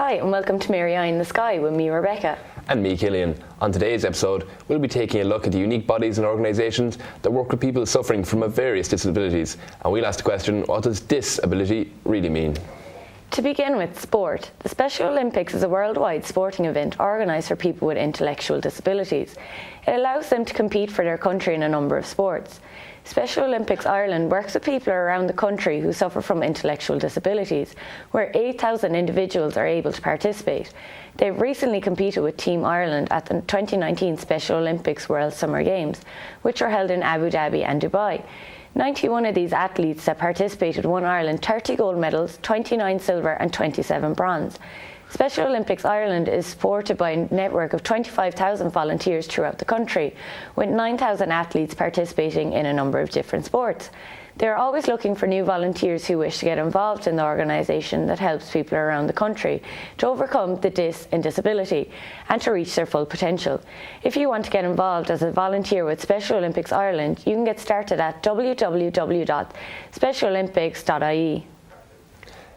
Hi and welcome to Mary Eye in the Sky with me, Rebecca. And me, Killian. On today's episode, we'll be taking a look at the unique bodies and organisations that work with people suffering from various disabilities. And we'll ask the question, what does disability really mean? To begin with, sport. The Special Olympics is a worldwide sporting event organised for people with intellectual disabilities. It allows them to compete for their country in a number of sports. Special Olympics Ireland works with people around the country who suffer from intellectual disabilities, where 8,000 individuals are able to participate. They've recently competed with Team Ireland at the 2019 Special Olympics World Summer Games, which were held in Abu Dhabi and Dubai. 91 of these athletes that participated won Ireland 30 gold medals, 29 silver and 27 bronze. Special Olympics Ireland is supported by a network of 25,000 volunteers throughout the country, with 9,000 athletes participating in a number of different sports. They are always looking for new volunteers who wish to get involved in the organisation that helps people around the country to overcome the dis in disability and to reach their full potential. If you want to get involved as a volunteer with Special Olympics Ireland, you can get started at www.specialolympics.ie.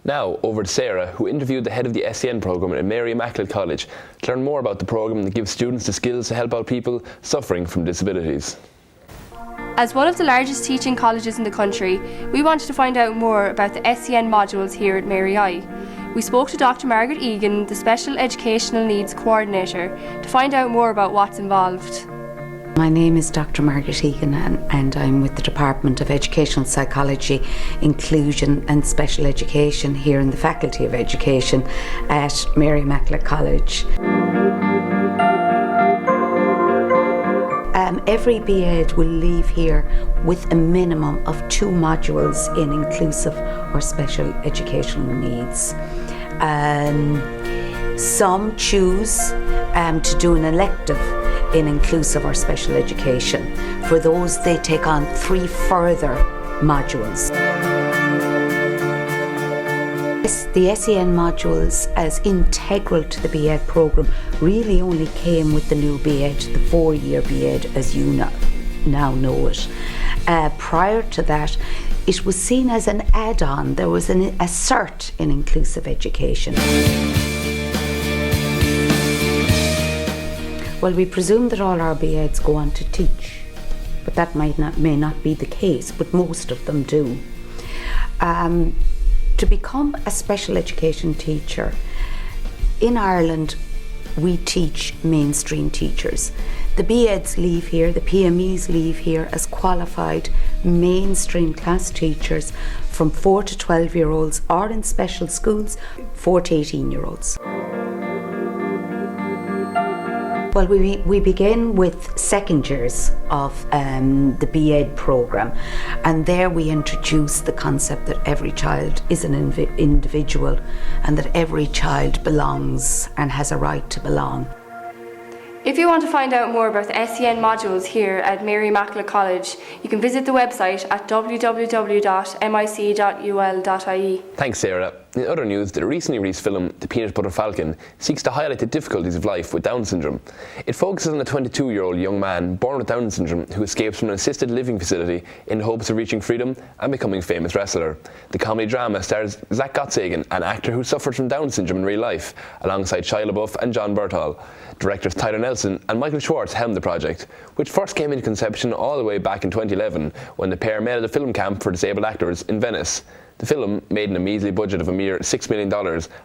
Now, over to Sarah, who interviewed the head of the SEN programme at Mary Immaculate College to learn more about the programme that gives students the skills to help out people suffering from disabilities. As one of the largest teaching colleges in the country, we wanted to find out more about the SEN modules here at Mary Eye. We spoke to Dr. Margaret Egan, the Special Educational Needs Coordinator, to find out more about what's involved. My name is Dr. Margaret Egan and I'm with the Department of Educational Psychology, Inclusion and Special Education here in the Faculty of Education at Mary Immaculate College. Every BEd will leave here with a minimum of 2 modules in inclusive or special educational needs. Some choose to do an elective in inclusive or special education. For those, they take on 3 further modules. The SEN modules, as integral to the BEd programme, really only came with the new BEd, the 4-year BEd as you now know it. Prior to that, it was seen as an add-on. There was a cert in inclusive education. Well, we presume that all our BEds go on to teach, but that may not be the case, but most of them do. To become a special education teacher, in Ireland we teach mainstream teachers. The BEds leave here, the PMEs leave here as qualified mainstream class teachers from 4 to 12-year-olds or in special schools, 4 to 18-year-olds. Well, we begin with second years of the BEd programme, and there we introduce the concept that every child is an individual and that every child belongs and has a right to belong. If you want to find out more about the SEN modules here at Mary Immaculate College, you can visit the website at www.mic.ul.ie. Thanks, Sarah. In other news, the recently released film, The Peanut Butter Falcon, seeks to highlight the difficulties of life with Down syndrome. It focuses on a 22-year-old young man born with Down syndrome who escapes from an assisted living facility in hopes of reaching freedom and becoming a famous wrestler. The comedy drama stars Zach Gottsagen, an actor who suffered from Down syndrome in real life, alongside Shia LaBeouf and John Berthal. Directors Tyler Nelson and Michael Schwartz helmed the project, which first came into conception all the way back in 2011 when the pair met at a film camp for disabled actors in Venice. The film, made in a measly budget of a mere $6 million,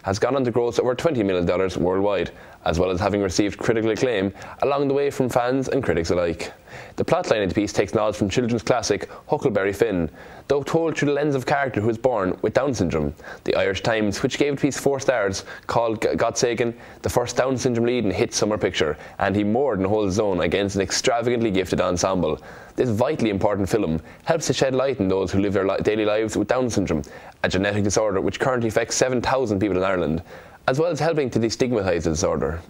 has gone on to gross over $20 million worldwide, as well as having received critical acclaim along the way from fans and critics alike. The plotline of the piece takes nods from children's classic Huckleberry Finn, though told through the lens of a character who was born with Down syndrome. The Irish Times, which gave the piece 4 stars, called Gottsagen the first Down syndrome lead in a hit summer picture, and he more than holds his own against an extravagantly gifted ensemble. This vitally important film helps to shed light on those who live their daily lives with Down syndrome, a genetic disorder which currently affects 7,000 people in Ireland, as well as helping to destigmatise the disorder.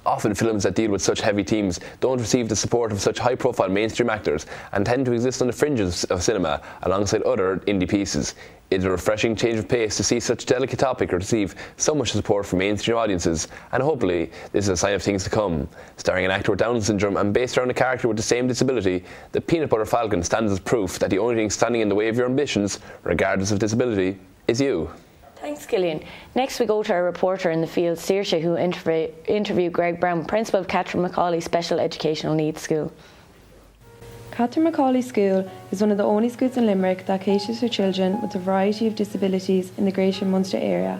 Often films that deal with such heavy themes don't receive the support of such high-profile mainstream actors and tend to exist on the fringes of cinema alongside other indie pieces. It's a refreshing change of pace to see such a delicate topic receive so much support from mainstream audiences, and hopefully this is a sign of things to come. Starring an actor with Down syndrome and based around a character with the same disability, The Peanut Butter Falcon stands as proof that the only thing standing in the way of your ambitions, regardless of disability, is you. Thanks, Gillian. Next we go to our reporter in the field, Saoirse, who interviewed Greg Brown, principal of Catherine Macaulay Special Educational Needs School. Catherine Macaulay School is one of the only schools in Limerick that caters for children with a variety of disabilities in the Greater Munster area.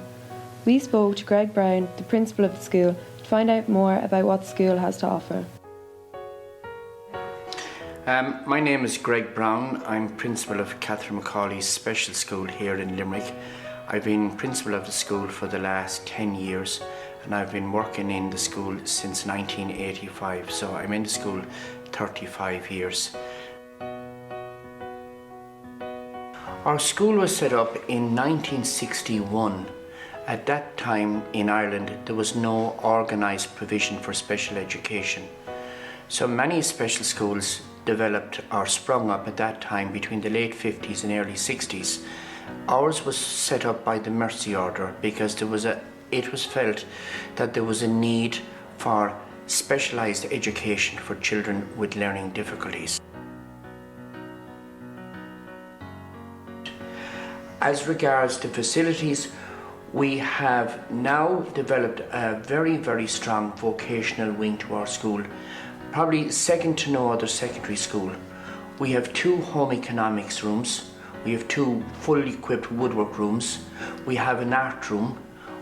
We spoke to Greg Brown, the principal of the school, to find out more about what the school has to offer. My name is Greg Brown. I'm principal of Catherine Macaulay Special School here in Limerick. I've been principal of the school for the last 10 years and I've been working in the school since 1985, so I'm in the school 35 years. Our school was set up in 1961. At that time in Ireland there was no organised provision for special education. So many special schools developed or sprung up at that time between the late 50s and early 60s. Ours was set up by the Mercy Order because it was felt that there was a need for specialised education for children with learning difficulties. As regards to facilities, we have now developed a very, very strong vocational wing to our school, probably second to no other secondary school. We have 2 home economics rooms. We have 2 fully equipped woodwork rooms. We have an art room.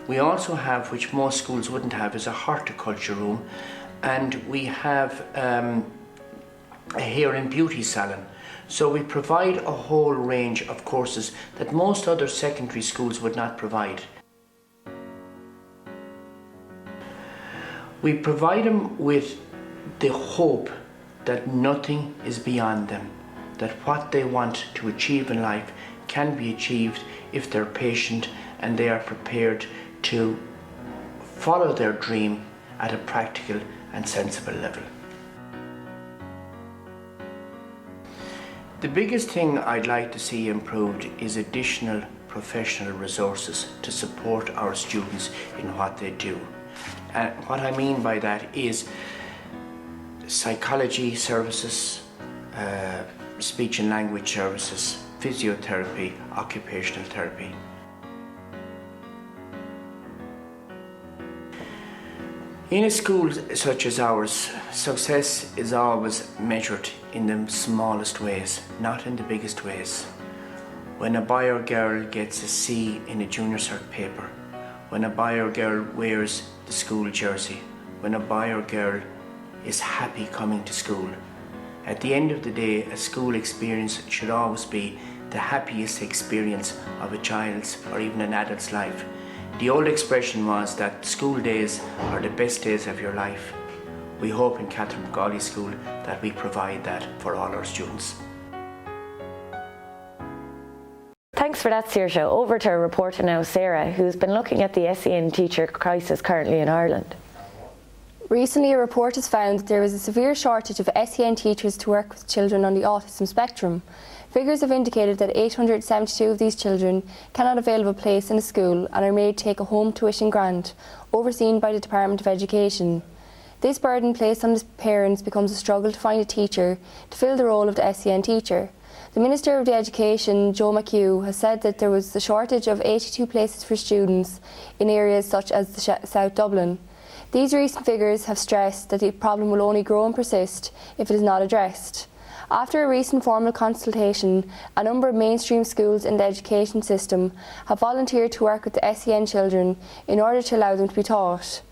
We also have, which most schools wouldn't have, is a horticulture room. And we have a hair and beauty salon. So we provide a whole range of courses that most other secondary schools would not provide. We provide them with the hope that nothing is beyond them, that what they want to achieve in life can be achieved if they're patient and they are prepared to follow their dream at a practical and sensible level. The biggest thing I'd like to see improved is additional professional resources to support our students in what they do. And what I mean by that is psychology services, speech and language services, physiotherapy, occupational therapy. In a school such as ours, success is always measured in the smallest ways, not in the biggest ways. When a boy or girl gets a C in a junior cert paper, when a boy or girl wears the school jersey, when a boy or girl is happy coming to school. At the end of the day, a school experience should always be the happiest experience of a child's or even an adult's life. The old expression was that school days are the best days of your life. We hope in Catherine Macaulay School that we provide that for all our students. Thanks for that, Saoirse. Over to our reporter now, Sarah, who's been looking at the SEN teacher crisis currently in Ireland. Recently, a report has found that there is a severe shortage of SEN teachers to work with children on the autism spectrum. Figures have indicated that 872 of these children cannot avail of a place in a school and are made to take a home tuition grant, overseen by the Department of Education. This burden placed on the parents becomes a struggle to find a teacher to fill the role of the SEN teacher. The Minister of Education, Joe McHugh, has said that there was a shortage of 82 places for students in areas such as South Dublin. These recent figures have stressed that the problem will only grow and persist if it is not addressed. After a recent formal consultation, a number of mainstream schools in the education system have volunteered to work with the SEN children in order to allow them to be taught.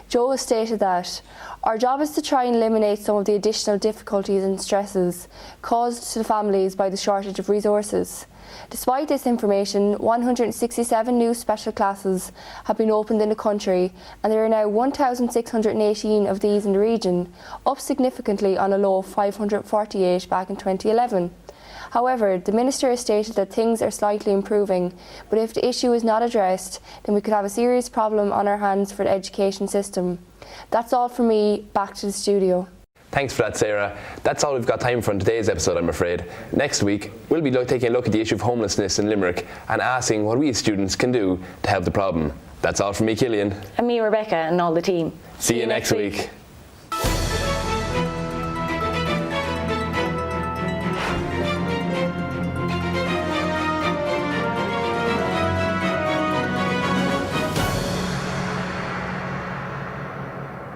Joe has stated that our job is to try and eliminate some of the additional difficulties and stresses caused to the families by the shortage of resources. Despite this information, 167 new special classes have been opened in the country, and there are now 1,618 of these in the region, up significantly on a low of 548 back in 2011. However, the Minister has stated that things are slightly improving, but if the issue is not addressed, then we could have a serious problem on our hands for the education system. That's all from me. Back to the studio. Thanks for that, Sarah. That's all we've got time for in today's episode, I'm afraid. Next week, we'll be taking a look at the issue of homelessness in Limerick and asking what we as students can do to help the problem. That's all from me, Killian. And me, Rebecca, and all the team. See you next week.